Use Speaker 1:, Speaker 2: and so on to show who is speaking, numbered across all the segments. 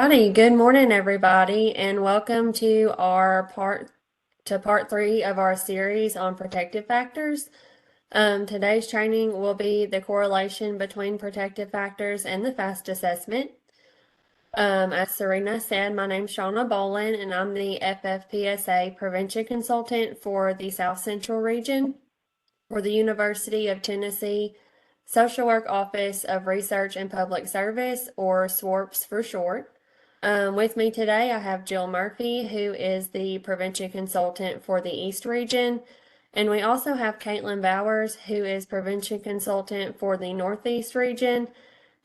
Speaker 1: Howdy, good morning, everybody, and welcome to part three of our series on protective factors. Today's training will be the correlation between protective factors and the FAST assessment. As Serena said, my name's Shauna Bolin, and I'm the FFPSA Prevention Consultant for the South Central region for the University of Tennessee Social Work Office of Research and Public Service, or SWRPS for short. With me today, I have Jill Murphy, who is the Prevention Consultant for the East Region. And we also have Caitlin Bowers, who is Prevention Consultant for the Northeast Region.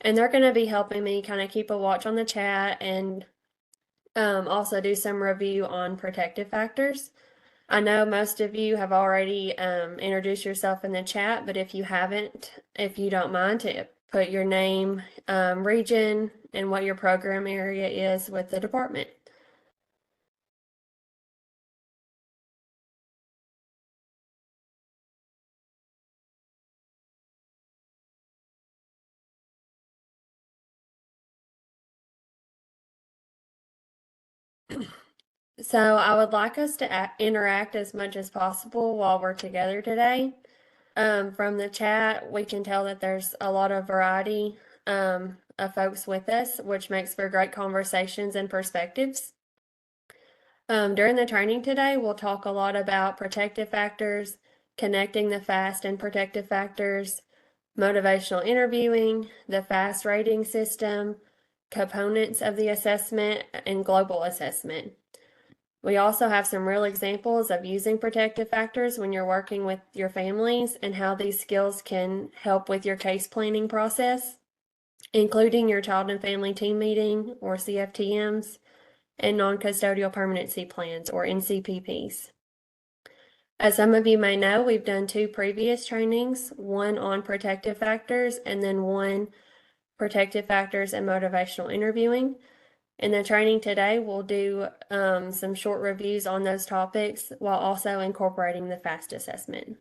Speaker 1: And they're going to be helping me kind of keep a watch on the chat and also do some review on protective factors. I know most of you have already introduced yourself in the chat, but if you haven't, if you don't mind to put your name, region, and what your program area is with the department. So I would like us to interact as much as possible while we're together today. From the chat, we can tell that there's a lot of variety of folks with us, which makes for great conversations and perspectives. During the training today, we'll talk a lot about protective factors, connecting the FAST and protective factors, motivational interviewing, the FAST rating system, components of the assessment, and global assessment. We also have some real examples of using protective factors when you're working with your families and how these skills can help with your case planning process, including your child and family team meeting or CFTMs and non-custodial permanency plans or NCPPs. As some of you may know, we've done two previous trainings, one on protective factors and then one protective factors and motivational interviewing. In the training today, we'll do some short reviews on those topics while also incorporating the FAST assessment.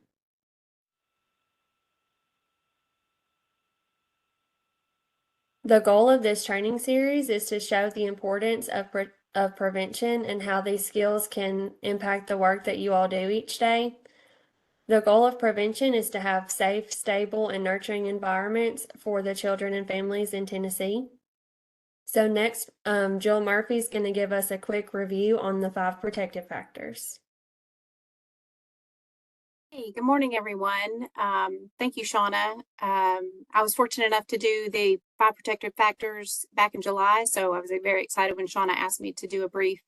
Speaker 1: The goal of this training series is to show the importance of prevention and how these skills can impact the work that you all do each day. The goal of prevention is to have safe, stable, and nurturing environments for the children and families in Tennessee. So next, Jill Murphy is going to give us a quick review on the 5 protective factors.
Speaker 2: Hey, good morning, everyone. Thank you, Shauna. I was fortunate enough to do the 5 protective factors back in July, so I was very excited when Shauna asked me to do a brief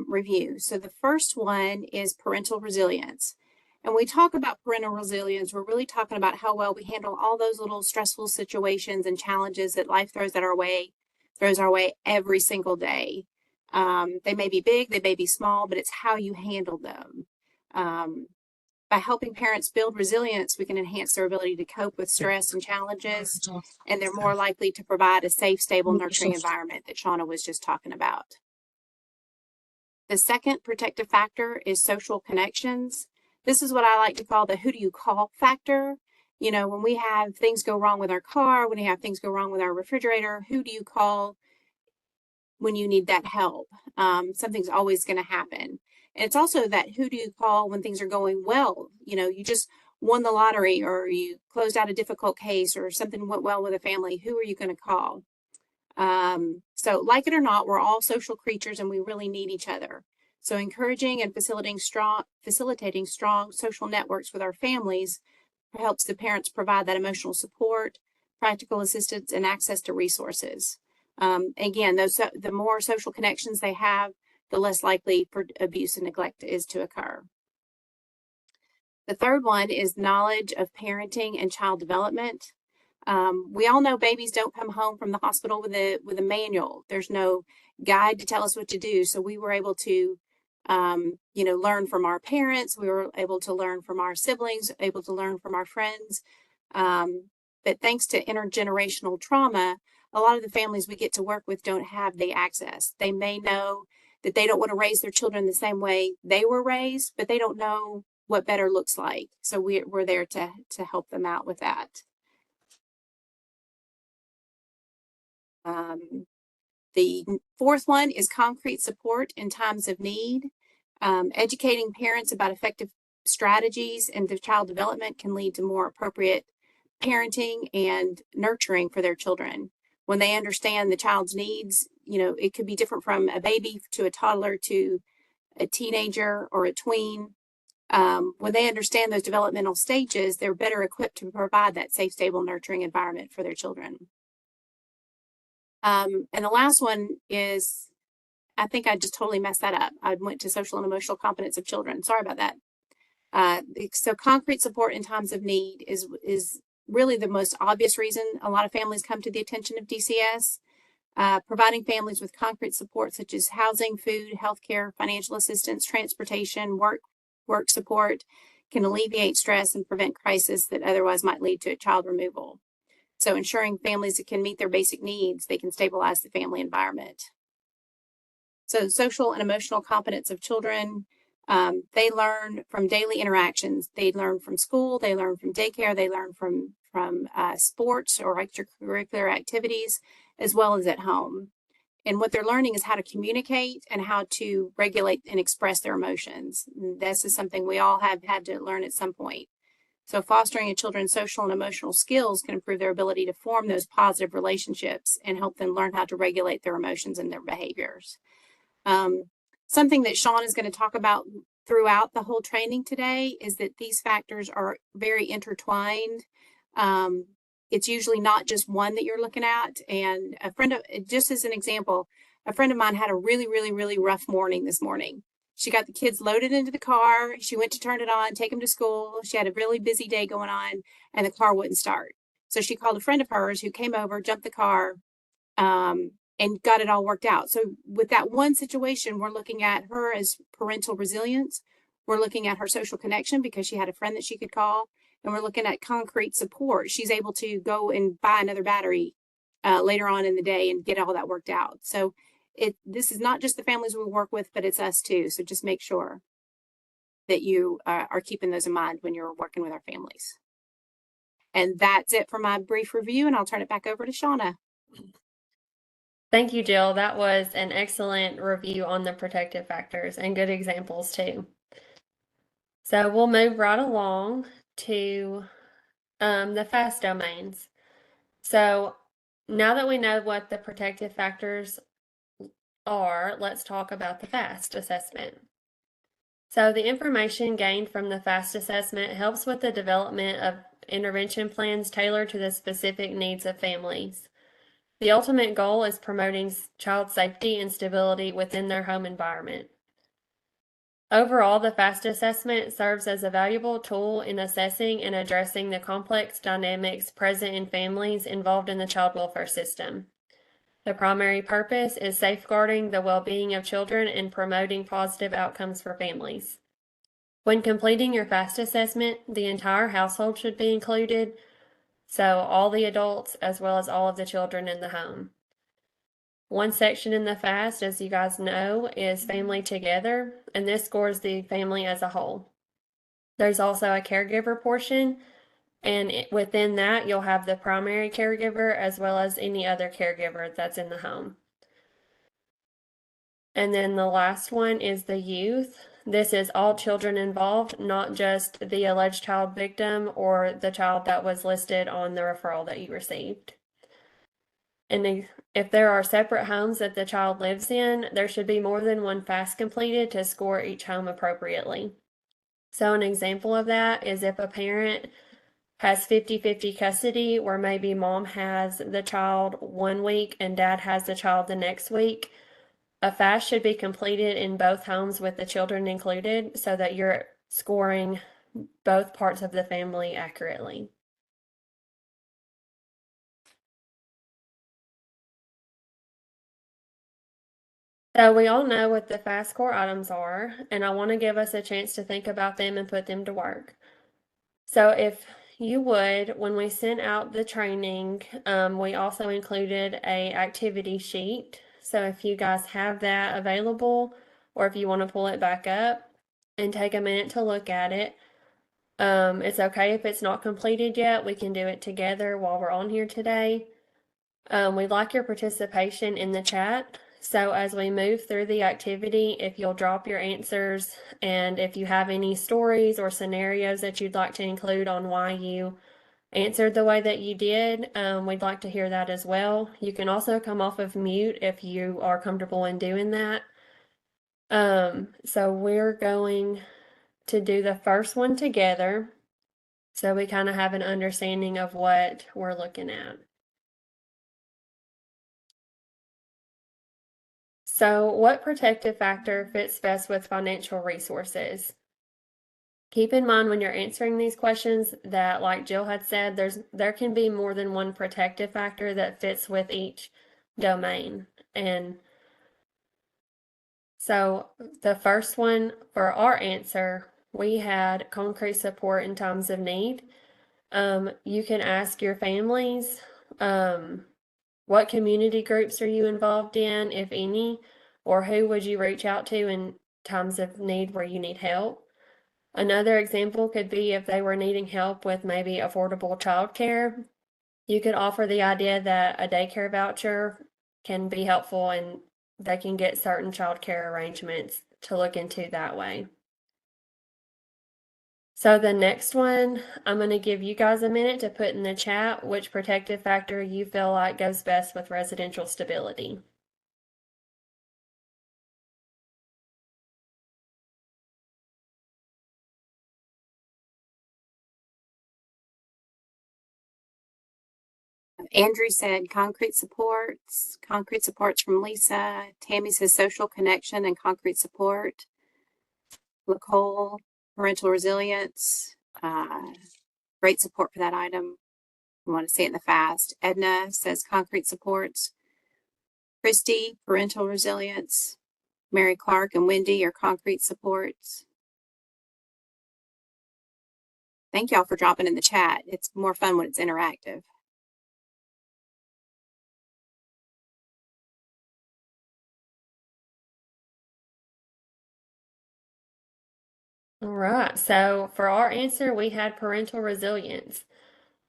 Speaker 2: review. So the first one is parental resilience. And when we talk about parental resilience, we're really talking about how well we handle all those little stressful situations and challenges that life throws our way every single day. They may be big, they may be small, but it's how you handle them. By helping parents build resilience, we can enhance their ability to cope with stress and challenges, and they're more likely to provide a safe, stable, nurturing environment that Shauna was just talking about. The second protective factor is social connections. This is what I like to call the who do you call factor. You know, when we have things go wrong with our car, when we have things go wrong with our refrigerator, who do you call when you need that help? Something's always going to happen. And it's also that who do you call when things are going well? You know, you just won the lottery or you closed out a difficult case or something went well with a family. Who are you going to call? So like it or not, we're all social creatures and we really need each other. So encouraging and facilitating strong social networks with our families helps the parents provide that emotional support, practical assistance, and access to resources. Again, the more social connections they have, the less likely for abuse and neglect is to occur. The third one is knowledge of parenting and child development. We all know babies don't come home from the hospital with a manual. There's no guide to tell us what to do. So we were able to, learn from our parents. We were able to learn from our siblings, able to learn from our friends. But thanks to intergenerational trauma, a lot of the families we get to work with don't have the access. They may know that they don't want to raise their children the same way they were raised, but they don't know what better looks like. So we're there to help them out with that. The fourth one is concrete support in times of need. Educating parents about effective strategies in their child development can lead to more appropriate parenting and nurturing for their children. When they understand the child's needs, it could be different from a baby to a toddler to a teenager or a tween. When they understand those developmental stages, they're better equipped to provide that safe, stable, nurturing environment for their children. And the last one is, I think I just totally messed that up. I went to social and emotional competence of children. Sorry about that. So concrete support in times of need is really the most obvious reason a lot of families come to the attention of DCS. Providing families with concrete support such as housing, food, healthcare, financial assistance, transportation, work support can alleviate stress and prevent crisis that otherwise might lead to a child removal. So ensuring families that can meet their basic needs, they can stabilize the family environment. So social and emotional competence of children, they learn from daily interactions. They learn from school, they learn from daycare, they learn from sports or extracurricular activities, as well as at home. And what they're learning is how to communicate and how to regulate and express their emotions. And this is something we all have had to learn at some point. So fostering a children's social and emotional skills can improve their ability to form those positive relationships and help them learn how to regulate their emotions and their behaviors. Something that Sean is going to talk about throughout the whole training today is that these factors are very intertwined. It's usually not just one that you're looking at. And just as an example, a friend of mine had a really, really, really rough morning this morning. She got the kids loaded into the car. She went to turn it on, take them to school. She had a really busy day going on, and the car wouldn't start. So she called a friend of hers who came over, jumped the car, and got it all worked out. So with that one situation, we're looking at her as parental resilience. We're looking at her social connection because she had a friend that she could call. And we're looking at concrete support. She's able to go and buy another battery later on in the day and get all that worked out. So this is not just the families we work with, but it's us too. So just make sure that you are keeping those in mind when you're working with our families. And that's it for my brief review, and I'll turn it back over to Shauna.
Speaker 1: Thank you, Jill. That was an excellent review on the protective factors and good examples too. So we'll move right along to the FAST domains. So now that we know what the protective factors are, let's talk about the FAST assessment. So the information gained from the FAST assessment helps with the development of intervention plans tailored to the specific needs of families. The ultimate goal is promoting child safety and stability within their home environment. Overall, the FAST assessment serves as a valuable tool in assessing and addressing the complex dynamics present in families involved in the child welfare system. The primary purpose is safeguarding the well-being of children and promoting positive outcomes for families. When completing your FAST assessment, the entire household should be included, so all the adults as well as all of the children in the home. One section in the FAST, as you guys know, is family together, and this scores the family as a whole. There's also a caregiver portion, and within that, you'll have the primary caregiver as well as any other caregiver that's in the home. And then the last one is the youth. This is all children involved, not just the alleged child victim or the child that was listed on the referral that you received. And if there are separate homes that the child lives in, there should be more than one FAST completed to score each home appropriately. So an example of that is if a parent has 50-50 custody, where maybe mom has the child 1 week and dad has the child the next week, a FAST should be completed in both homes with the children included so that you're scoring both parts of the family accurately. So we all know what the FAST core items are, and I want to give us a chance to think about them and put them to work. So if you would, when we sent out the training, we also included a activity sheet. So if you guys have that available, or if you want to pull it back up and take a minute to look at it, it's okay if it's not completed yet. We can do it together while we're on here today. We'd like your participation in the chat. So as we move through the activity, if you'll drop your answers and if you have any stories or scenarios that you'd like to include on why you answered the way that you did, we'd like to hear that as well. You can also come off of mute if you are comfortable in doing that. So we're going to do the first one together so we kind of have an understanding of what we're looking at. So, what protective factor fits best with financial resources? Keep in mind when you're answering these questions that, like Jill had said, there can be more than one protective factor that fits with each domain. And so the first one for our answer, we had concrete support in times of need. You can ask your families, what community groups are you involved in, if any, or who would you reach out to in times of need where you need help? Another example could be if they were needing help with maybe affordable childcare, you could offer the idea that a daycare voucher can be helpful and they can get certain childcare arrangements to look into that way. So the next one, I'm going to give you guys a minute to put in the chat which protective factor you feel like goes best with residential stability.
Speaker 2: Andrew said concrete supports from Lisa. Tammy says social connection and concrete support. Nicole, parental resilience. Great support for that item. I want to say it in the fast. Edna says concrete supports. Christy, parental resilience. Mary Clark and Wendy are concrete supports. Thank y'all for dropping in the chat. It's more fun when it's interactive.
Speaker 1: All right, so for our answer, we had parental resilience,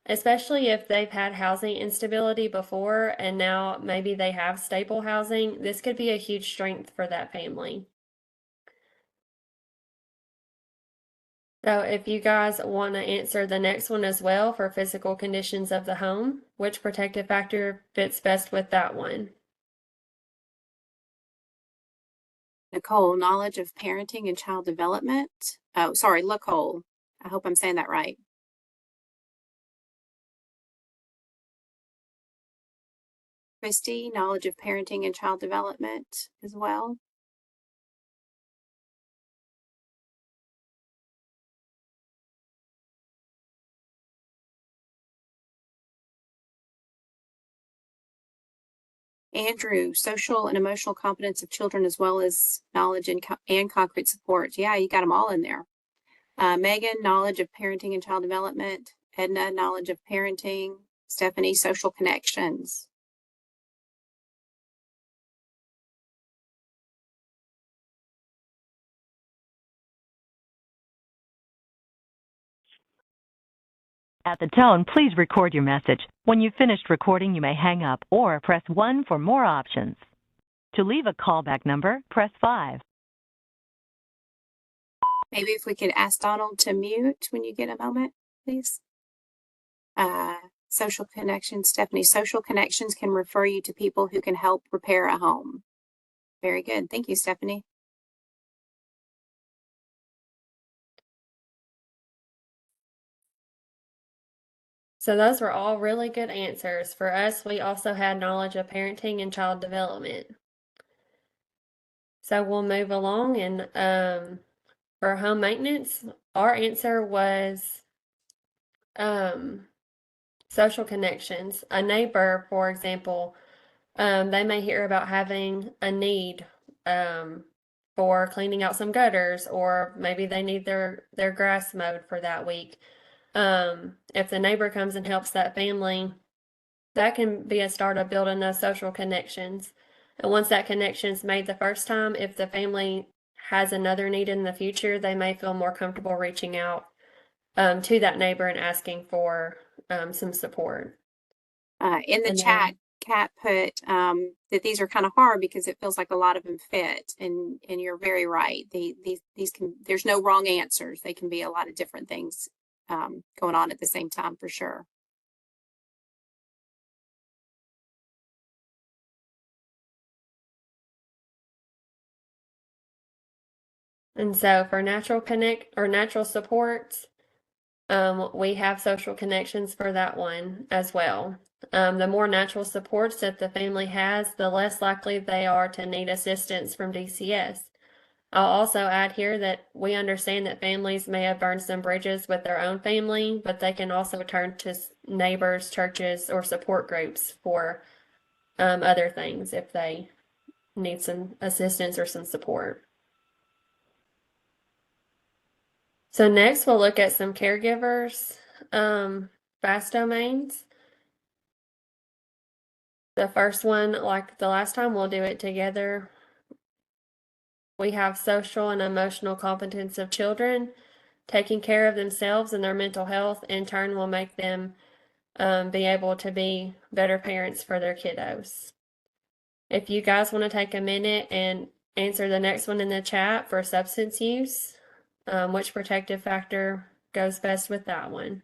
Speaker 1: especially if they've had housing instability before and now maybe they have stable housing. This could be a huge strength for that family. So if you guys want to answer the next one as well for physical conditions of the home, which protective factor fits best with that one?
Speaker 2: Nicole, knowledge of parenting and child development. Oh, sorry, Nicole. I hope I'm saying that right. Christy, knowledge of parenting and child development as well. Andrew, social and emotional competence of children as well as knowledge and concrete support. Yeah, you got them all in there. Megan, knowledge of parenting and child development. Edna, knowledge of parenting. Stephanie, social connections.
Speaker 3: At the tone, please record your message. When you've finished recording, you may hang up or press 1 for more options. To leave a callback number, press 5.
Speaker 2: Maybe if we could ask Donald to mute when you get a moment, please. Social connections, Stephanie. Social connections can refer you to people who can help repair a home. Very good. Thank you, Stephanie.
Speaker 1: So those were all really good answers. For us, we also had knowledge of parenting and child development. So we'll move along and for home maintenance, our answer was social connections. A neighbor, for example, they may hear about having a need for cleaning out some gutters, or maybe they need their grass mowed for that week. If the neighbor comes and helps that family, that can be a start of building those social connections. And once that connection's made the first time, if the family has another need in the future, they may feel more comfortable reaching out to that neighbor and asking for some support.
Speaker 2: In the
Speaker 1: And
Speaker 2: chat, Kat put that these are kind of hard because it feels like a lot of them fit, and you're very right. These can, there's no wrong answers. They can be a lot of different things going on at the same time for sure.
Speaker 1: And so for natural supports, we have social connections for that one as well. The more natural supports that the family has, the less likely they are to need assistance from DCS. I'll also add here that we understand that families may have burned some bridges with their own family, but they can also turn to neighbors, churches, or support groups for other things if they need some assistance or some support. So next we'll look at some caregivers, fast domains. The first one, like the last time, we'll do it together. We have social and emotional competence of children. Taking care of themselves and their mental health in turn will make them be able to be better parents for their kiddos. If you guys want to take a minute and answer the next one in the chat for substance use, which protective factor goes best with that one?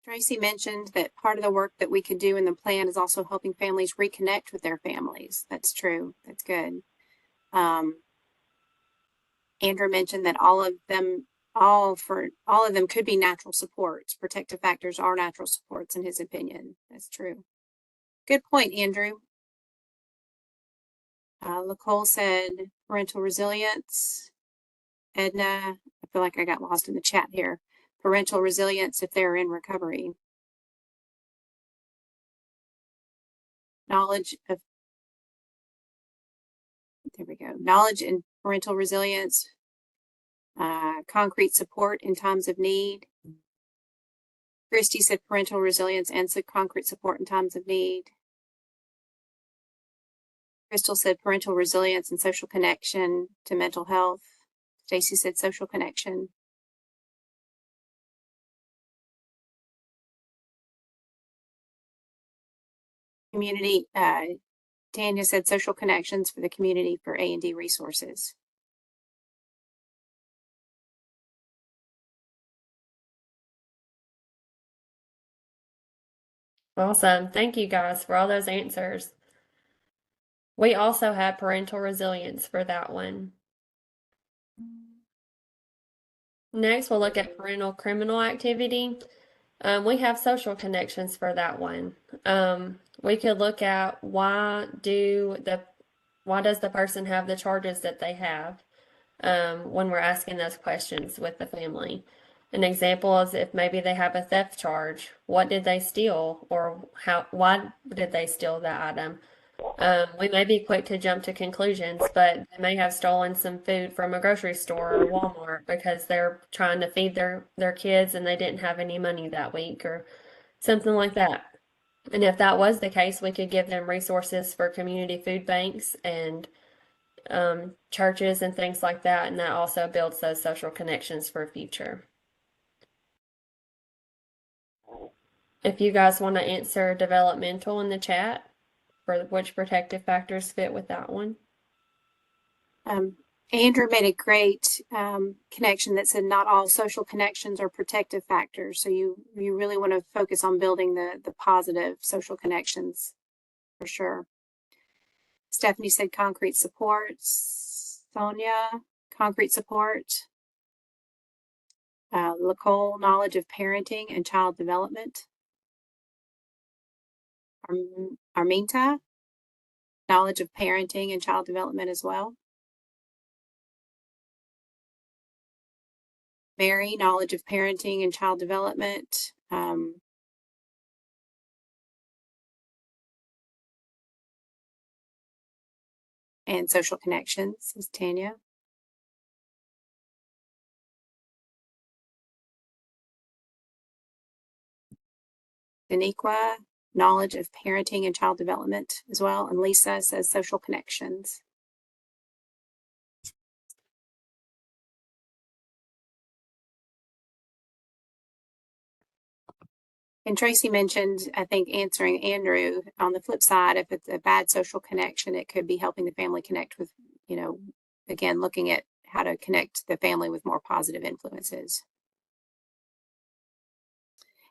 Speaker 2: Tracy mentioned that part of the work that we could do in the plan is also helping families reconnect with their families. That's true. That's good. Andrew mentioned that all of them could be natural supports. Protective factors are natural supports in his opinion. That's true. Good point, Andrew. Nicole said parental resilience. Edna, I feel like I got lost in the chat here. Parental resilience if they're in recovery. Knowledge of, there we go. Knowledge and parental resilience. Concrete support in times of need. Christy said parental resilience and said concrete support in times of need. Crystal said parental resilience and social connection to mental health. Stacy said social connection. Community, Tanya said social connections for the community for A&D resources.
Speaker 1: Awesome. Thank you guys for all those answers. We also have parental resilience for that one. Next, we'll look at parental criminal activity. We have social connections for that one. We could look at why does the person have the charges that they have when we're asking those questions with the family. An example is if maybe they have a theft charge. What did they steal, or why did they steal the item? We may be quick to jump to conclusions, but they may have stolen some food from a grocery store or Walmart because they're trying to feed their kids and they didn't have any money that week or something like that. And if that was the case, we could give them resources for community food banks and churches and things like that, and that also builds those social connections for future. If you guys want to answer developmental in the chat for which protective factors fit with that one.
Speaker 2: Andrew made a great connection that said not all social connections are protective factors. So you really want to focus on building the positive social connections for sure. Stephanie said concrete supports. Sonia, concrete support. Nicole, knowledge of parenting and child development. Arminta, knowledge of parenting and child development as well. Mary, knowledge of parenting and child development. And social connections is Tanya. Daniqua, knowledge of parenting and child development as well. And Lisa says social connections. And Tracy mentioned, I think, answering Andrew, on the flip side, if it's a bad social connection, it could be helping the family connect with, you know, again, looking at how to connect the family with more positive influences.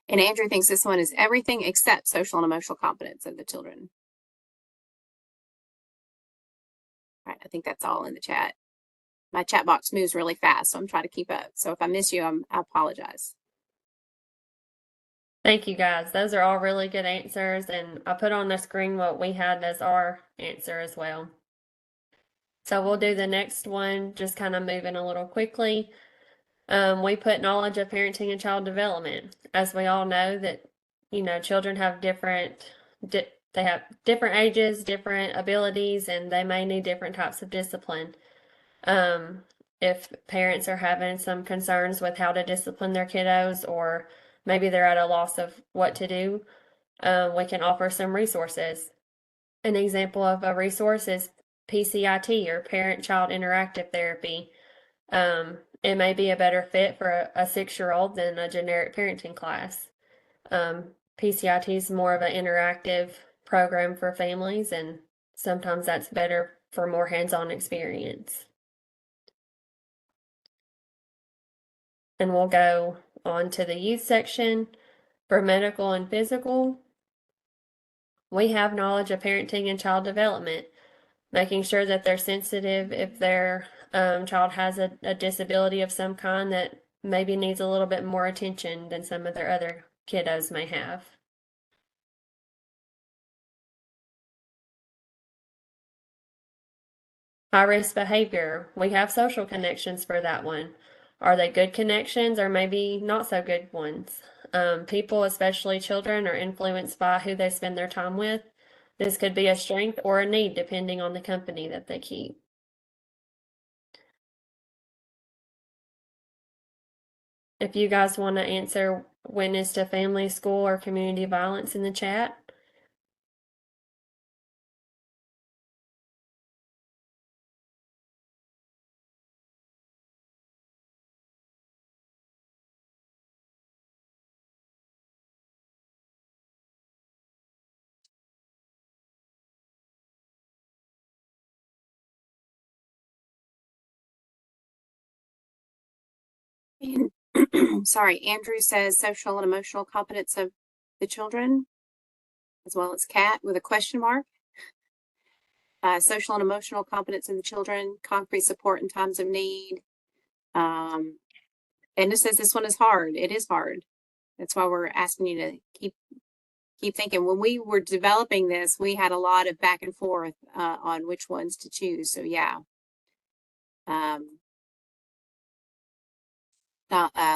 Speaker 2: And Andrew thinks this one is everything except social and emotional competence of the children. All right, I think that's all in the chat. My chat box moves really fast, so I'm trying to keep up. So if I miss you, I apologize.
Speaker 1: Thank you, guys. Those are all really good answers, and I put on the screen what we had as our answer as well. So we'll do the next one, just kind of moving a little quickly. We put knowledge of parenting and child development. As we all know that, you know, children have different ages, different abilities, and they may need different types of discipline. If parents are having some concerns with how to discipline their kiddos, or maybe they're at a loss of what to do, we can offer some resources. An example of a resource is PCIT, or Parent-Child Interactive Therapy. It may be a better fit for a 6-year-old than a generic parenting class. PCIT is more of an interactive program for families, and sometimes that's better for more hands-on experience. And we'll go on to the youth section. For medical and physical, we have knowledge of parenting and child development, making sure that they're sensitive if their child has a disability of some kind that maybe needs a little bit more attention than some of their other kiddos may have. High-risk behavior, we have social connections for that one. Are they good connections or maybe not so good ones? People, especially children, are influenced by who they spend their time with. This could be a strength or a need depending on the company that they keep. If you guys want to answer witness to family, school, or community violence in the chat.
Speaker 2: And sorry, Andrew says social and emotional competence of the children, as well as Kat with a question mark. Social and emotional competence in the children, concrete support in times of need. And it says this one is hard. It is hard. That's why we're asking you to keep thinking. When we were developing this, we had a lot of back and forth on which ones to choose. So yeah.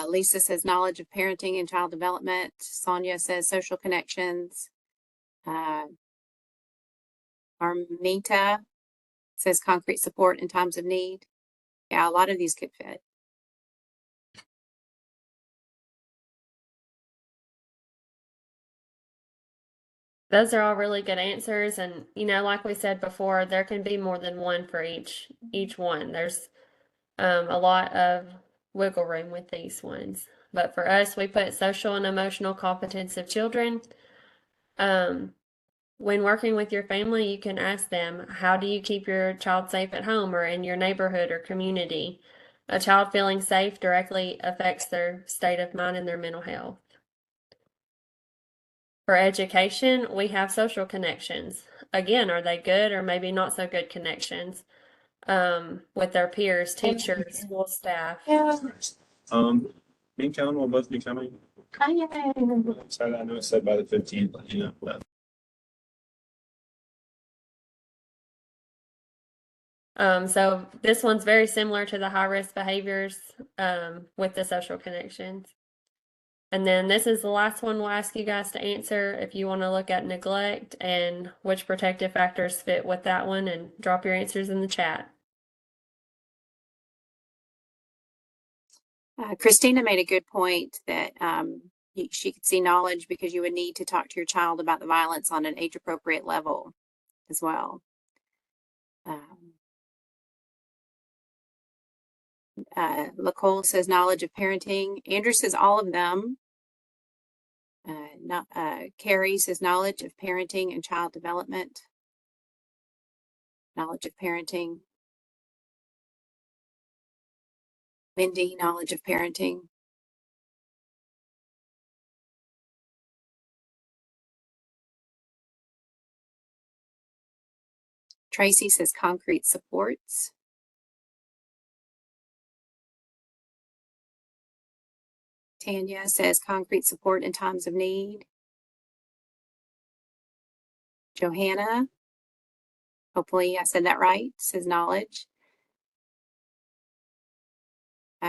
Speaker 2: Lisa says knowledge of parenting and child development. Sonia says social connections. Armita says concrete support in times of need. Yeah, a lot of these could fit.
Speaker 1: Those are all really good answers, and you know, like we said before, there can be more than one for each one. There's a lot of wiggle room with these ones. But for us, we put social and emotional competence of children. When working with your family, you can ask them, how do you keep your child safe at home or in your neighborhood or community? A child feeling safe directly affects their state of mind and their mental health. For education, we have social connections. Again, are they good or maybe not so good connections with their peers, teachers, school staff?
Speaker 2: Yeah.
Speaker 4: Beacon will both be coming. Sorry, I know it said by the 15th, but you know. But.
Speaker 1: So this one's very similar to the high-risk behaviors with the social connections. And then this is the last one we'll ask you guys to answer if you want to look at neglect and which protective factors fit with that one, and drop your answers in the chat.
Speaker 2: Christina made a good point that she could see knowledge because you would need to talk to your child about the violence on an age-appropriate level as well. Nicole says knowledge of parenting. Andrew says all of them. Carrie says knowledge of parenting and child development. Knowledge of parenting. Mindy, knowledge of parenting. Tracy says concrete supports. Tanya says concrete support in times of need. Johanna, hopefully I said that right, says knowledge.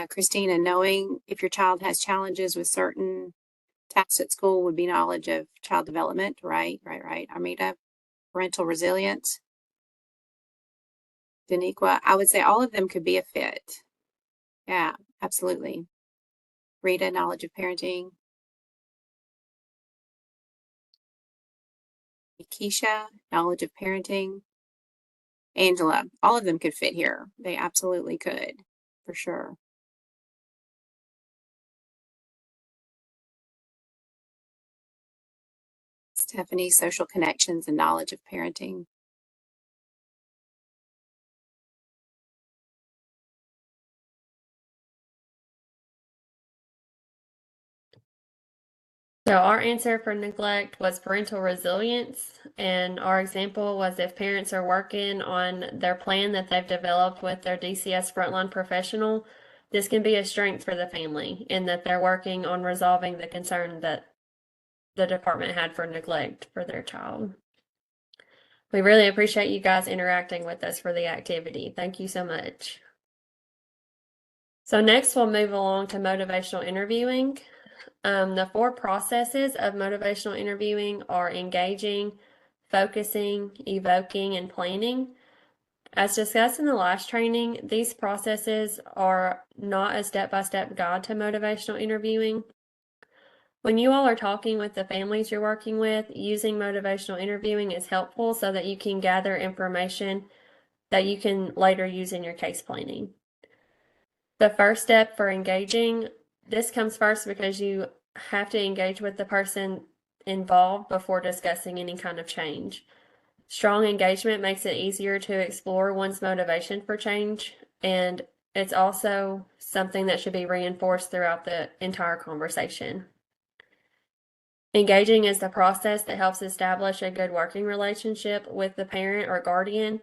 Speaker 2: Christina, knowing if your child has challenges with certain tasks at school would be knowledge of child development. Right. Armida, parental resilience. Daniqua, I would say all of them could be a fit. Yeah, absolutely. Rita, knowledge of parenting. Keisha, knowledge of parenting. Angela, all of them could fit here. They absolutely could, for sure. Stephanie, social connections and knowledge of parenting.
Speaker 1: So our answer for neglect was parental resilience, and our example was if parents are working on their plan that they've developed with their DCS frontline professional, this can be a strength for the family in that they're working on resolving the concern that the department had for neglect for their child. We really appreciate you guys interacting with us for the activity. Thank you so much. So next we'll move along to motivational interviewing. The 4 processes of motivational interviewing are engaging, focusing, evoking, and planning. As discussed in the last training, these processes are not a step-by-step guide to motivational interviewing. When you all are talking with the families you're working with, using motivational interviewing is helpful so that you can gather information that you can later use in your case planning. The first step for engaging, this comes first because you have to engage with the person involved before discussing any kind of change. Strong engagement makes it easier to explore one's motivation for change, and it's also something that should be reinforced throughout the entire conversation. Engaging is the process that helps establish a good working relationship with the parent or guardian,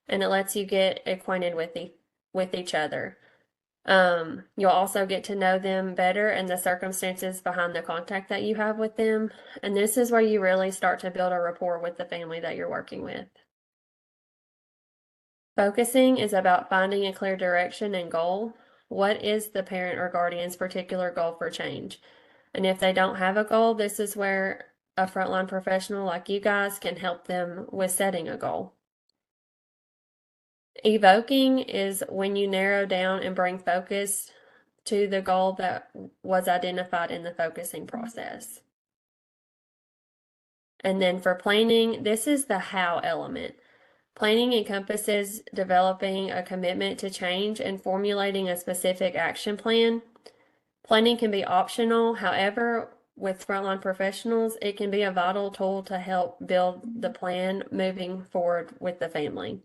Speaker 1: and it lets you get acquainted with each other. You'll also get to know them better and the circumstances behind the contact that you have with them. And this is where you really start to build a rapport with the family that you're working with. Focusing is about finding a clear direction and goal. What is the parent or guardian's particular goal for change? And if they don't have a goal, this is where a frontline professional like you guys can help them with setting a goal. Evoking is when you narrow down and bring focus to the goal that was identified in the focusing process. And then for planning, this is the how element. Planning encompasses developing a commitment to change and formulating a specific action plan. Planning can be optional. However, with frontline professionals, it can be a vital tool to help build the plan moving forward with the family.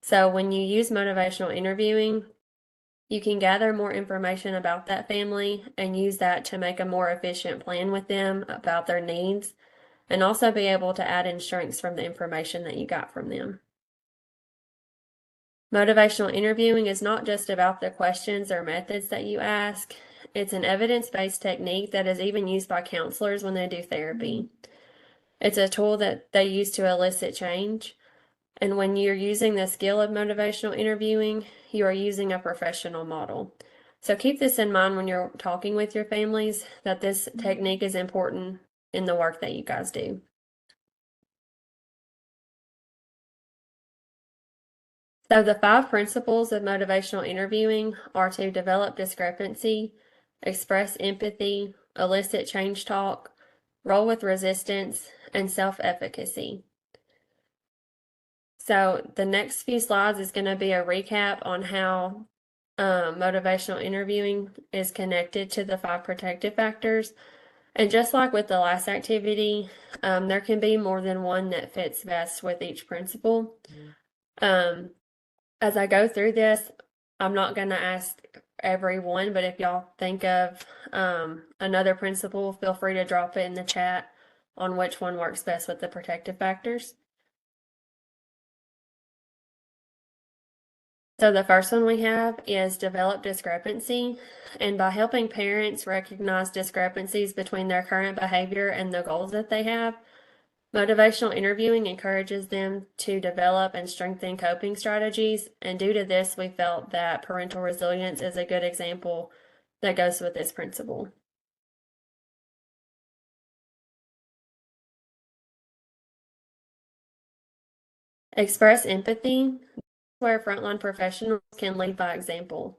Speaker 1: So when you use motivational interviewing, you can gather more information about that family and use that to make a more efficient plan with them about their needs, and also be able to add in strengths from the information that you got from them. Motivational interviewing is not just about the questions or methods that you ask. It's an evidence-based technique that is even used by counselors when they do therapy. It's a tool that they use to elicit change. And when you're using the skill of motivational interviewing, you are using a professional model. So keep this in mind when you're talking with your families, that this technique is important in the work that you guys do. So the 5 principles of motivational interviewing are to develop discrepancy, express empathy, elicit change talk, roll with resistance, and self-efficacy. So the next few slides is going to be a recap on how motivational interviewing is connected to the 5 protective factors. And just like with the last activity, there can be more than one that fits best with each principle. As I go through this, I'm not going to ask everyone, but if y'all think of another principle, feel free to drop it in the chat on which one works best with the protective factors. So the first one we have is develop discrepancy. And by helping parents recognize discrepancies between their current behavior and the goals that they have, motivational interviewing encourages them to develop and strengthen coping strategies. And due to this, we felt that parental resilience is a good example that goes with this principle. Express empathy, where frontline professionals can lead by example.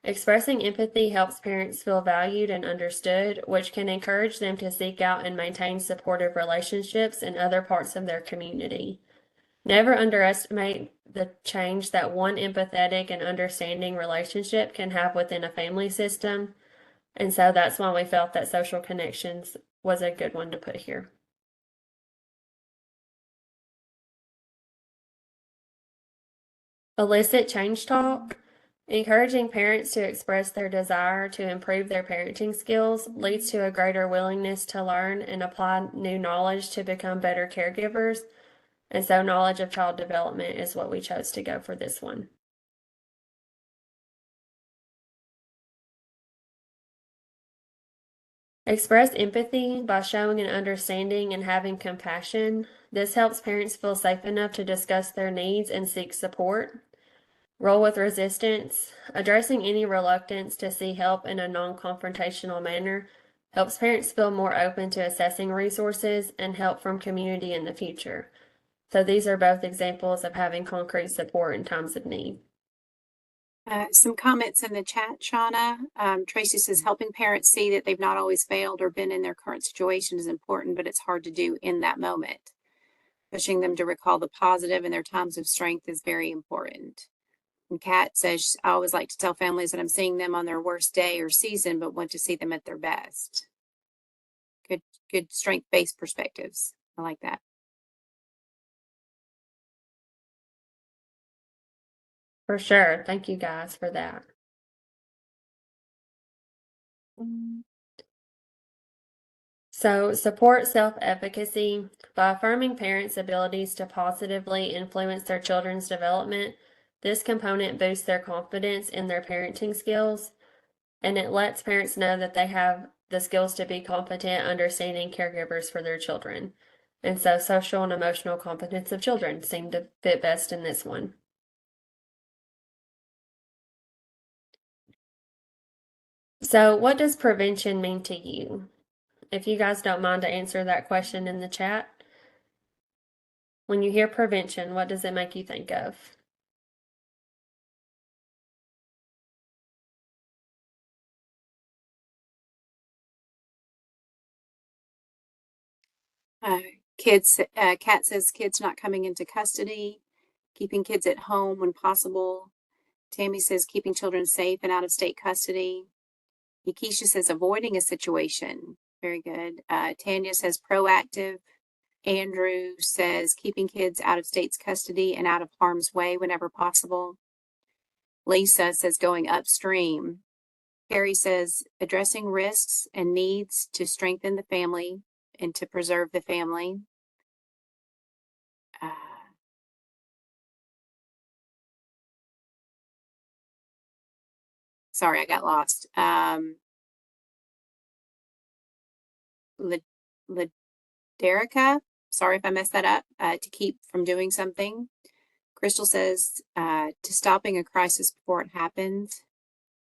Speaker 1: Expressing empathy helps parents feel valued and understood, which can encourage them to seek out and maintain supportive relationships in other parts of their community. Never underestimate the change that one empathetic and understanding relationship can have within a family system. And so that's why we felt that social connections was a good one to put here. Elicit change talk. Encouraging parents to express their desire to improve their parenting skills leads to a greater willingness to learn and apply new knowledge to become better caregivers. And so knowledge of child development is what we chose to go for this one. Express empathy by showing an understanding and having compassion. This helps parents feel safe enough to discuss their needs and seek support. Roll with resistance. Addressing any reluctance to see help in a non-confrontational manner helps parents feel more open to assessing resources and help from community in the future. So these are both examples of having concrete support in times of need.
Speaker 2: Some comments in the chat, Shauna. Tracy says, helping parents see that they've not always failed or been in their current situation is important, but it's hard to do in that moment. Pushing them to recall the positive in their times of strength is very important. And Kat says, I always like to tell families that I'm seeing them on their worst day or season, but want to see them at their best. Good strength-based perspectives. I like that.
Speaker 1: For sure. Thank you guys for that. So support self-efficacy by affirming parents' abilities to positively influence their children's development. This component boosts their confidence in their parenting skills, and it lets parents know that they have the skills to be competent, understanding caregivers for their children. And so social and emotional competence of children seem to fit best in this one. So what does prevention mean to you? If you guys don't mind to answer that question in the chat. When you hear prevention, what does it make you think of?
Speaker 2: Kat says kids not coming into custody, keeping kids at home when possible. Tammy says keeping children safe and out of state custody. Yakisha says avoiding a situation. Very good. Tanya says proactive. Andrew says keeping kids out of state's custody and out of harm's way whenever possible. Lisa says going upstream. Carrie says addressing risks and needs to strengthen the family and to preserve the family. Sorry, I got lost. Laderica, sorry if I messed that up, to keep from doing something. Crystal says to stopping a crisis before it happens.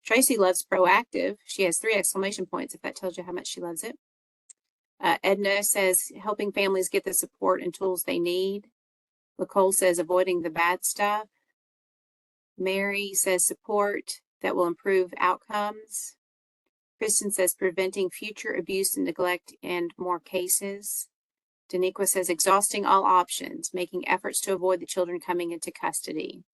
Speaker 2: Tracy loves proactive. She has 3 exclamation points if that tells you how much she loves it. Edna says helping families get the support and tools they need. Nicole says avoiding the bad stuff. Mary says support that will improve outcomes. Kristen says preventing future abuse and neglect and more cases. Daniqua says exhausting all options, making efforts to avoid the children coming into custody.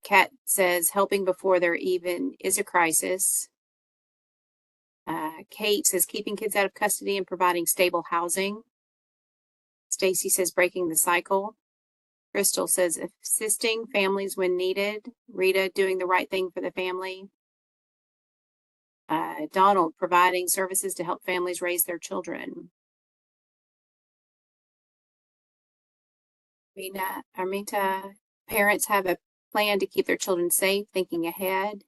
Speaker 2: Kat says helping before there even is a crisis. Kate says keeping kids out of custody and providing stable housing. Stacy says breaking the cycle. Crystal says assisting families when needed. Rita doing the right thing for the family. Donald providing services to help families raise their children. Arminta, parents have a plan to keep their children safe, thinking ahead.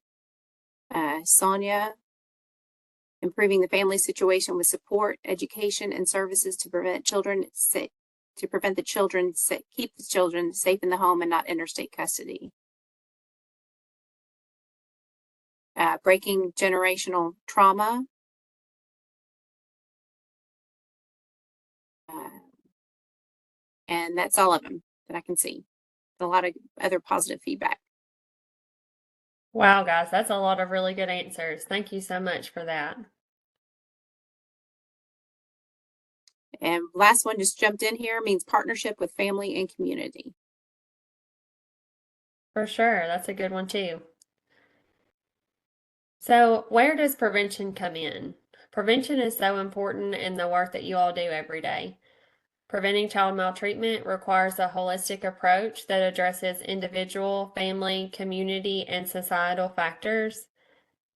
Speaker 2: Sonia, improving the family situation with support, education, and services to prevent children keep the children safe in the home and not interstate custody. Breaking generational trauma. And that's all of them that I can see. A lot of other positive feedback.
Speaker 1: Wow, guys, that's a lot of really good answers. Thank you so much for that.
Speaker 2: And last one just jumped in here, means partnership with family and community.
Speaker 1: For sure, that's a good one too. So, where does prevention come in? Prevention is so important in the work that you all do every day. Preventing child maltreatment requires a holistic approach that addresses individual, family, community, and societal factors.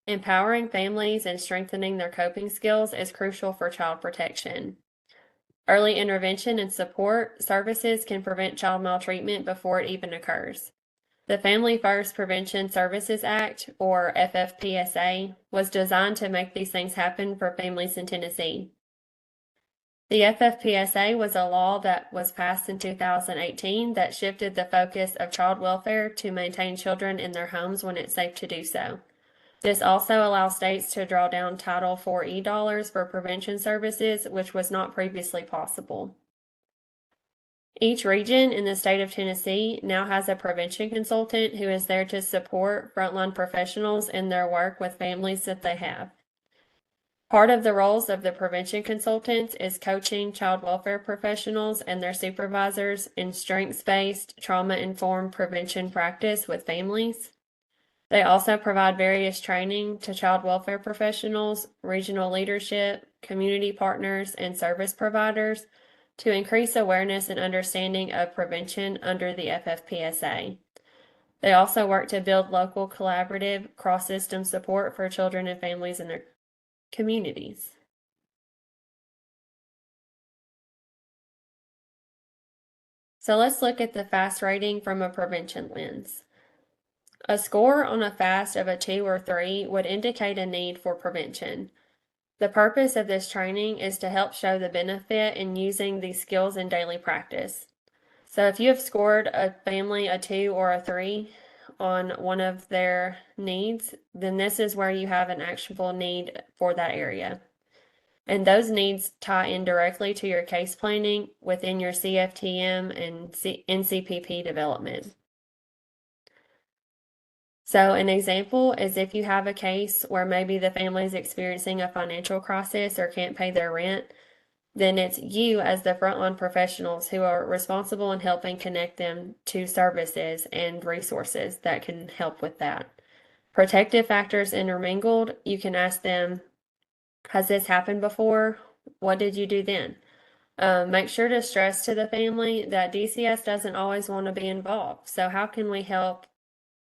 Speaker 1: Empowering families and strengthening their coping skills is crucial for child protection. Early intervention and support services can prevent child maltreatment before it even occurs. The Family First Prevention Services Act, or FFPSA, was designed to make these things happen for families in Tennessee. The FFPSA was a law that was passed in 2018 that shifted the focus of child welfare to maintain children in their homes when it's safe to do so. This also allows states to draw down Title IV-E dollars for prevention services, which was not previously possible. Each region in the state of Tennessee now has a prevention consultant who is there to support frontline professionals in their work with families that they have. Part of the roles of the prevention consultants is coaching child welfare professionals and their supervisors in strengths-based, trauma-informed prevention practice with families. They also provide various training to child welfare professionals, regional leadership, community partners, and service providers to increase awareness and understanding of prevention under the FFPSA. They also work to build local collaborative cross-system support for children and families in their communities. So let's look at the FAST rating from a prevention lens. A score on a FAST of a 2 or 3 would indicate a need for prevention. The purpose of this training is to help show the benefit in using these skills in daily practice. So if you have scored a family a 2 or a 3 on one of their needs, then this is where you have an actionable need for that area. And those needs tie in directly to your case planning within your CFTM and NCPP development. So an example is if you have a case where maybe the family is experiencing a financial crisis or can't pay their rent, then it's you as the frontline professionals who are responsible in helping connect them to services and resources that can help with that. Protective factors intermingled, you can ask them, has this happened before? What did you do then? Make sure to stress to the family that DCS doesn't always want to be involved. So how can we help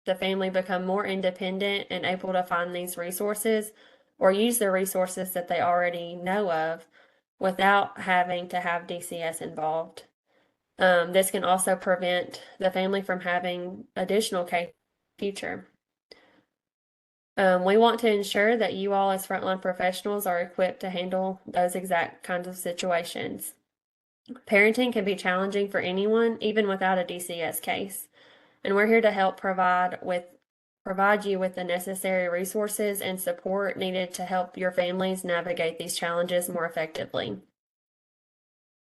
Speaker 1: the family become more independent and able to find these resources or use the resources that they already know of without having to have DCS involved? This can also prevent the family from having additional case in the future. We want to ensure that you all as frontline professionals are equipped to handle those exact kinds of situations. Parenting can be challenging for anyone, even without a DCS case. And we're here to help provide you with the necessary resources and support needed to help your families navigate these challenges more effectively.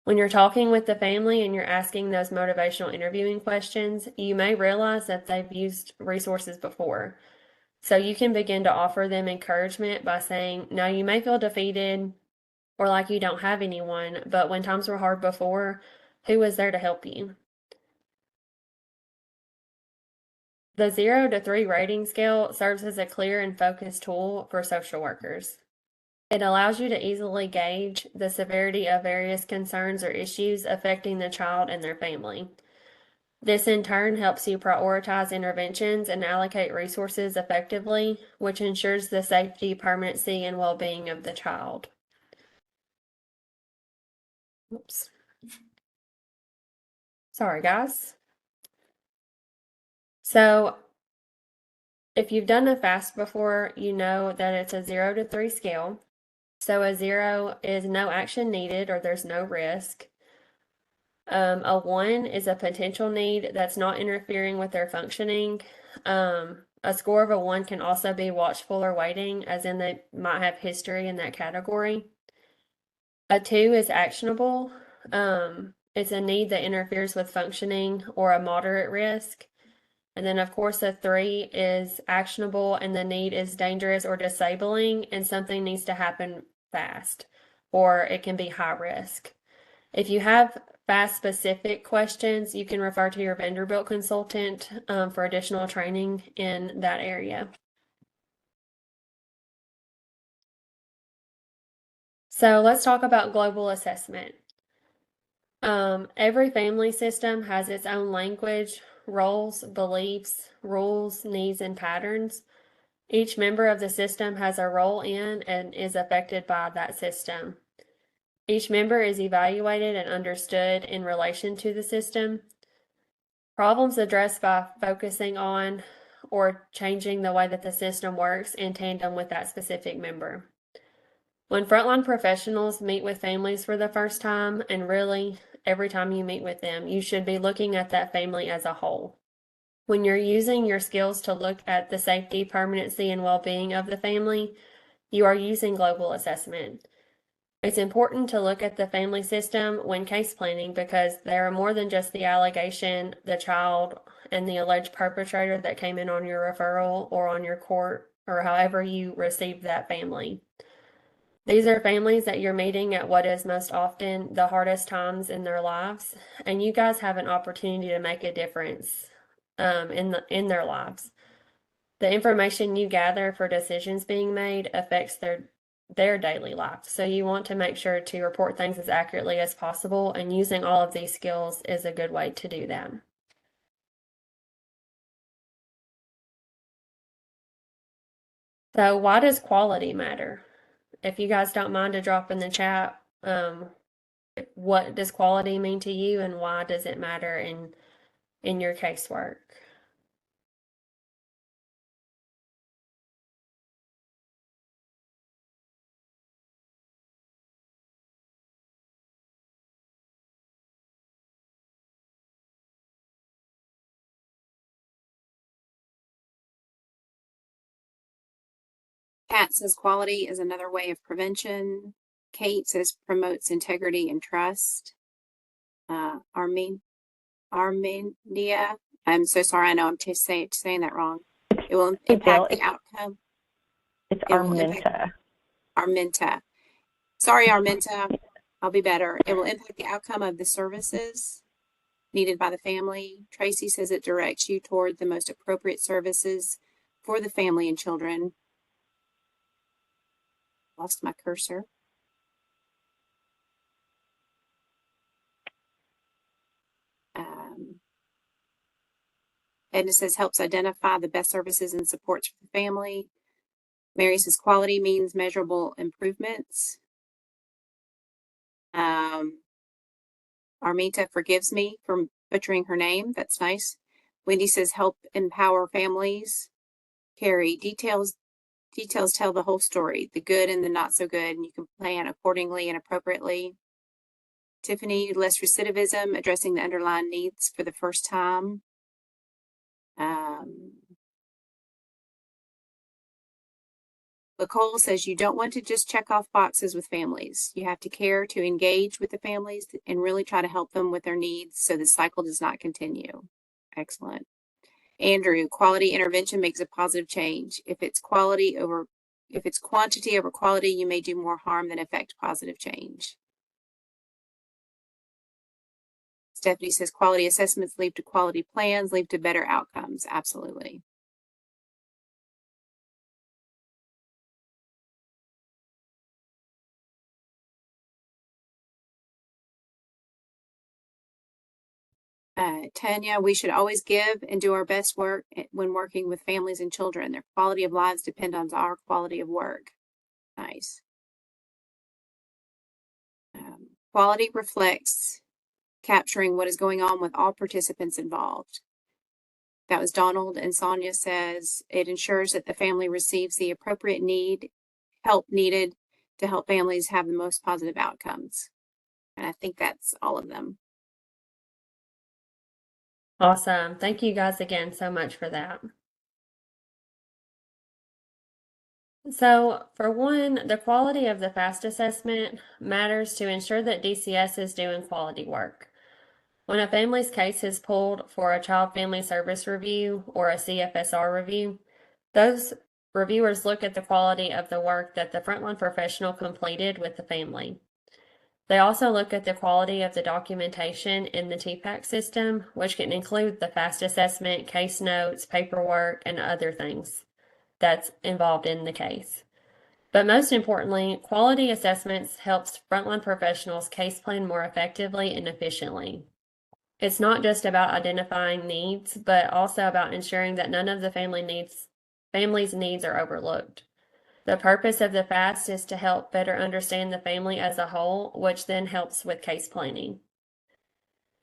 Speaker 1: When you're talking with the family and you're asking those motivational interviewing questions, you may realize that they've used resources before. So you can begin to offer them encouragement by saying, now you may feel defeated or like you don't have anyone, but when times were hard before, who was there to help you? The 0 to 3 rating scale serves as a clear and focused tool for social workers. It allows you to easily gauge the severity of various concerns or issues affecting the child and their family. This in turn helps you prioritize interventions and allocate resources effectively, which ensures the safety, permanency, and well-being of the child. Oops. Sorry, guys. So, if you've done a FAST before, you know that it's a 0 to 3 scale. So a 0 is no action needed or there's no risk. A 1 is a potential need that's not interfering with their functioning. A score of a 1 can also be watchful or waiting, as in they might have history in that category. A 2 is actionable. It's a need that interferes with functioning or a moderate risk. And then, of course, a 3 is actionable and the need is dangerous or disabling and something needs to happen fast, or it can be high risk. If you have FAST specific questions, you can refer to your Vanderbilt consultant for additional training in that area. So let's talk about global assessment. Every family system has its own language, roles, beliefs, rules, needs, and patterns. Each member of the system has a role in and is affected by that system. Each member is evaluated and understood in relation to the system. Problems addressed by focusing on or changing the way that the system works in tandem with that specific member. When frontline professionals meet with families for the first time, and really every time you meet with them, you should be looking at that family as a whole. When you're using your skills to look at the safety, permanency, and well-being of the family, you are using global assessment. It's important to look at the family system when case planning because there are more than just the allegation, the child, and the alleged perpetrator that came in on your referral or on your court or however you received that family. These are families that you're meeting at what is most often the hardest times in their lives, and you guys have an opportunity to make a difference in their lives. The information you gather for decisions being made affects their daily life. So you want to make sure to report things as accurately as possible, and using all of these skills is a good way to do that. So why does quality matter? If you guys don't mind to drop in the chat, what does quality mean to you and why does it matter in your casework?
Speaker 2: Pat says quality is another way of prevention. Kate says promotes integrity and trust. Armenia, I'm so sorry. I know I'm saying that wrong. It will impact the outcome.
Speaker 3: It's Arminta.
Speaker 2: Arminta. Sorry, Arminta. I'll be better. It will impact the outcome of the services needed by the family. Tracy says it directs you toward the most appropriate services for the family and children. Lost my cursor. Edna says helps identify the best services and supports for the family. Mary says quality means measurable improvements. Armita forgives me for butchering her name. That's nice. Wendy says help empower families. Carrie, details tell the whole story, the good and the not so good, and you can plan accordingly and appropriately. Tiffany, less recidivism, addressing the underlying needs for the first time. Nicole says you don't want to just check off boxes with families. You have to care to engage with the families and really try to help them with their needs so the cycle does not continue. Excellent. Andrew, quality intervention makes a positive change. If it's quantity over quality, you may do more harm than affect positive change. Stephanie says quality assessments lead to quality plans, lead to better outcomes. Absolutely. Tanya, we should always give and do our best work when working with families and children. Their quality of lives depend on our quality of work. Nice. Quality reflects capturing what is going on with all participants involved. That was Donald, and Sonia says it ensures that the family receives the appropriate help needed to help families have the most positive outcomes. And I think that's all of them.
Speaker 1: Awesome. Thank you guys again so much for that. So, for one, the quality of the FAST assessment matters to ensure that DCS is doing quality work. When a family's case is pulled for a Child Family Service Review or a CFSR review, those reviewers look at the quality of the work that the frontline professional completed with the family. They also look at the quality of the documentation in the TPAC system, which can include the FAST assessment, case notes, paperwork, and other things that's involved in the case. But most importantly, quality assessments helps frontline professionals case plan more effectively and efficiently. It's not just about identifying needs, but also about ensuring that none of the family's needs are overlooked. The purpose of the FAST is to help better understand the family as a whole, which then helps with case planning.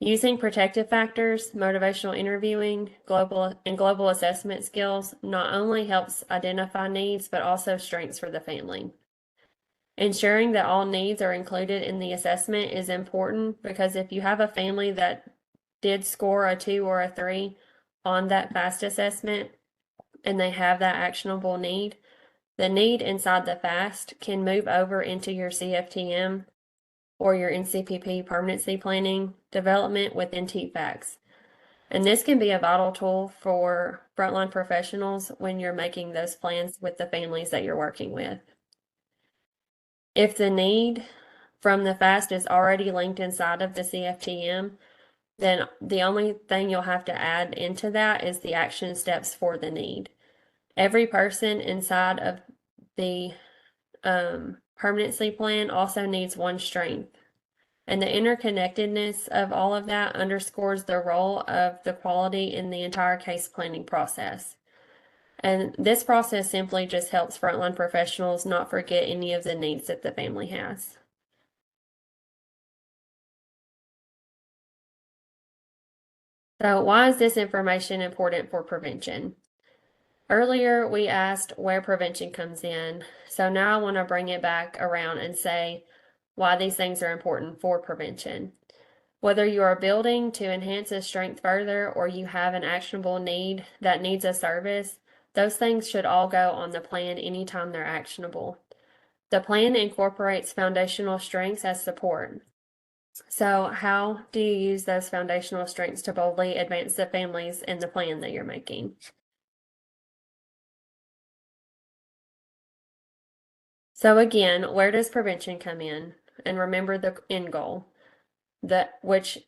Speaker 1: Using protective factors, motivational interviewing, global assessment skills not only helps identify needs, but also strengths for the family. Ensuring that all needs are included in the assessment is important because if you have a family that did score a 2 or a 3 on that FAST assessment and they have that actionable need, the need inside the FAST can move over into your CFTM or your NCPP permanency planning development within TFACS. And this can be a vital tool for frontline professionals when you're making those plans with the families that you're working with. If the need from the FAST is already linked inside of the CFTM, then the only thing you'll have to add into that is the action steps for the need. Every person inside of the permanency plan also needs one strength. And the interconnectedness of all of that underscores the role of the quality in the entire case planning process. And this process simply just helps frontline professionals not forget any of the needs that the family has. So why is this information important for prevention? Earlier, we asked where prevention comes in. So now I want to bring it back around and say why these things are important for prevention. Whether you are building to enhance a strength further or you have an actionable need that needs a service, those things should all go on the plan anytime they're actionable. The plan incorporates foundational strengths as support. So how do you use those foundational strengths to boldly advance the families in the plan that you're making? So again, where does prevention come in? And remember the end goal. The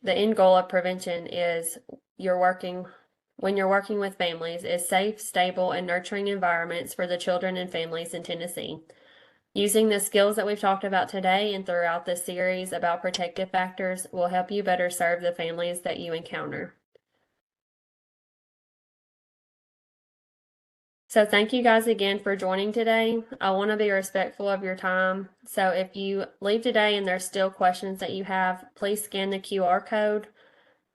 Speaker 1: end goal of prevention is when you're working with families is safe, stable, and nurturing environments for the children and families in Tennessee. Using the skills that we've talked about today and throughout this series about protective factors will help you better serve the families that you encounter. So thank you guys again for joining today. I want to be respectful of your time. So if you leave today and there's still questions that you have, please scan the QR code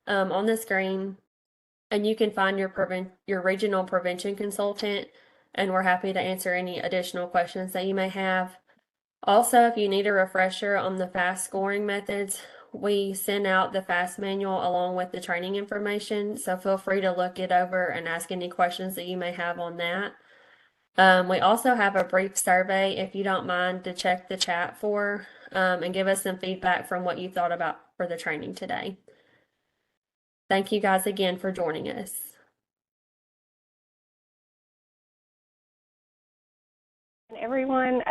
Speaker 1: on the screen and you can find your regional prevention consultant, and we're happy to answer any additional questions that you may have. Also, if you need a refresher on the FAST scoring methods, we send out the FAST manual along with the training information, so feel free to look it over and ask any questions that you may have on that. We also have a brief survey, if you don't mind, to check the chat for and give us some feedback from what you thought about for the training today. Thank you guys again for joining us.
Speaker 5: Everyone,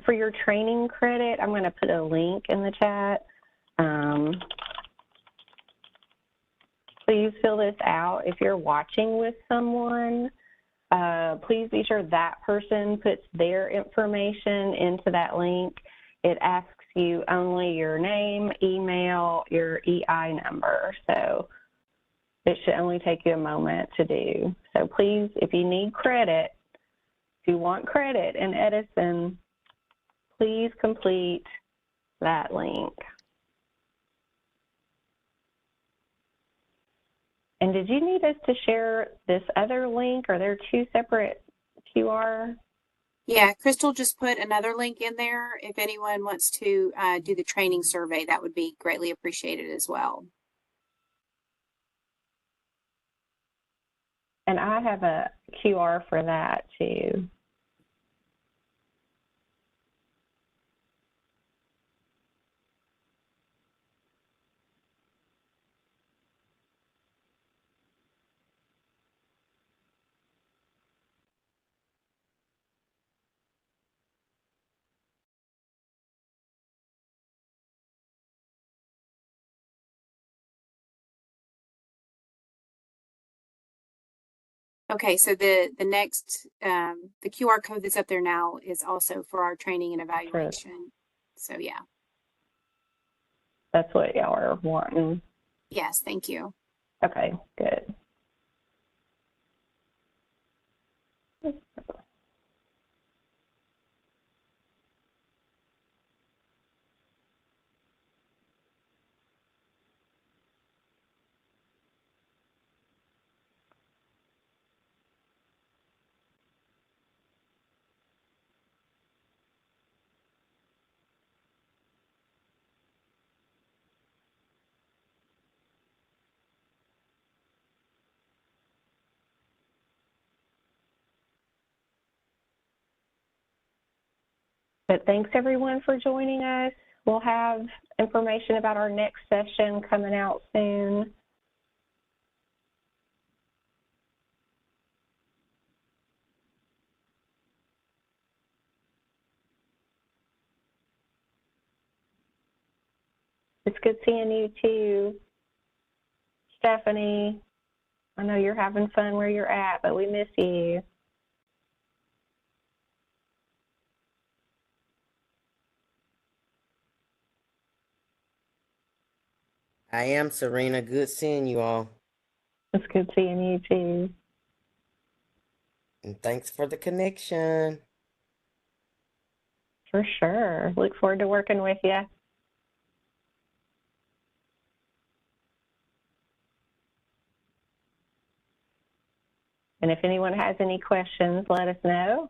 Speaker 5: for your training credit, I'm going to put a link in the chat. Please fill this out. If you're watching with someone, please be sure that person puts their information into that link. It asks you only your name, email, your EI number. So it should only take you a moment to do. So please, if you need credit, if you want credit in Edison, please complete that link. And did you need us to share this other link? Are there two separate QR?
Speaker 2: Yeah, Crystal just put another link in there. If anyone wants to do the training survey, that would be greatly appreciated as well.
Speaker 5: And I have a QR for that too.
Speaker 2: Okay, so the next, the QR code that's up there now is also for our training and evaluation. So yeah.
Speaker 5: That's what y'all are wanting.
Speaker 2: Yes, thank you.
Speaker 5: Okay, good. But thanks everyone for joining us. We'll have information about our next session coming out soon. It's good seeing you too, Stephanie. I know you're having fun where you're at, but we miss you.
Speaker 6: I am, Serena. Good seeing you all.
Speaker 5: It's good seeing you too.
Speaker 6: And thanks for the connection.
Speaker 5: For sure. Look forward to working with you. And if anyone has any questions, let us know.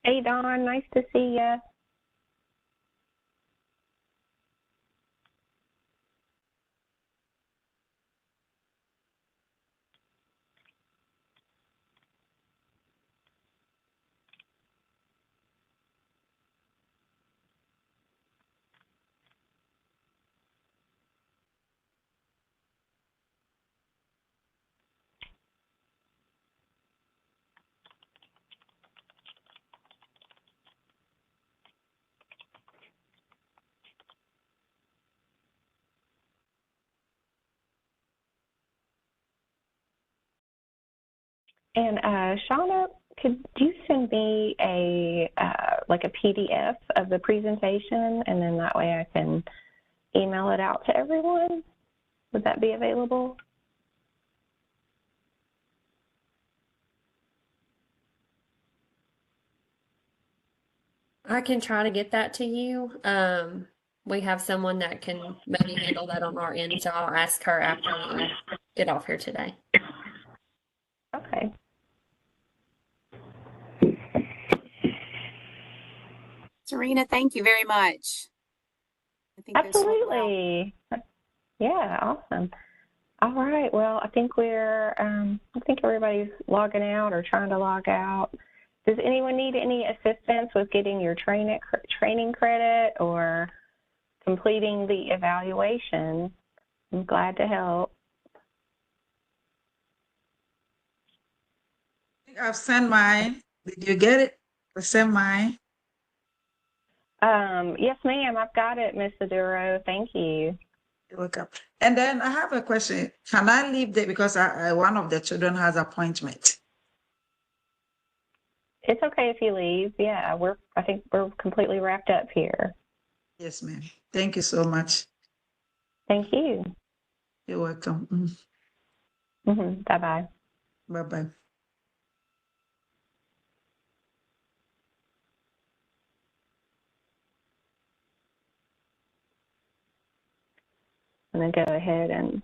Speaker 5: Hey, Dawn, nice to see you. And Shauna, could you send me a like a PDF of the presentation, and then that way I can email it out to everyone? Would that be available?
Speaker 1: I can try to get that to you. we have someone that can maybe handle that on our end. So I'll ask her after we get off here today.
Speaker 5: Okay.
Speaker 2: Serena, thank you very much. I think this went well.
Speaker 5: Absolutely. Yeah, awesome. All right. Well, I think I think everybody's logging out or trying to log out. Does anyone need any assistance with getting your training credit or completing the evaluation? I'm glad to help.
Speaker 7: I've sent mine. Did you get it? I sent mine.
Speaker 5: Yes, ma'am. I've got it, Miss Aduro. Thank you.
Speaker 7: You're welcome. And then I have a question. Can I leave there because one of the children has appointment?
Speaker 5: It's okay if you leave. Yeah, I think we're completely wrapped up here.
Speaker 7: Yes, ma'am. Thank you so much.
Speaker 5: Thank you.
Speaker 7: You're welcome.
Speaker 5: Bye-bye.
Speaker 7: Bye-bye.
Speaker 5: I'm going to go ahead and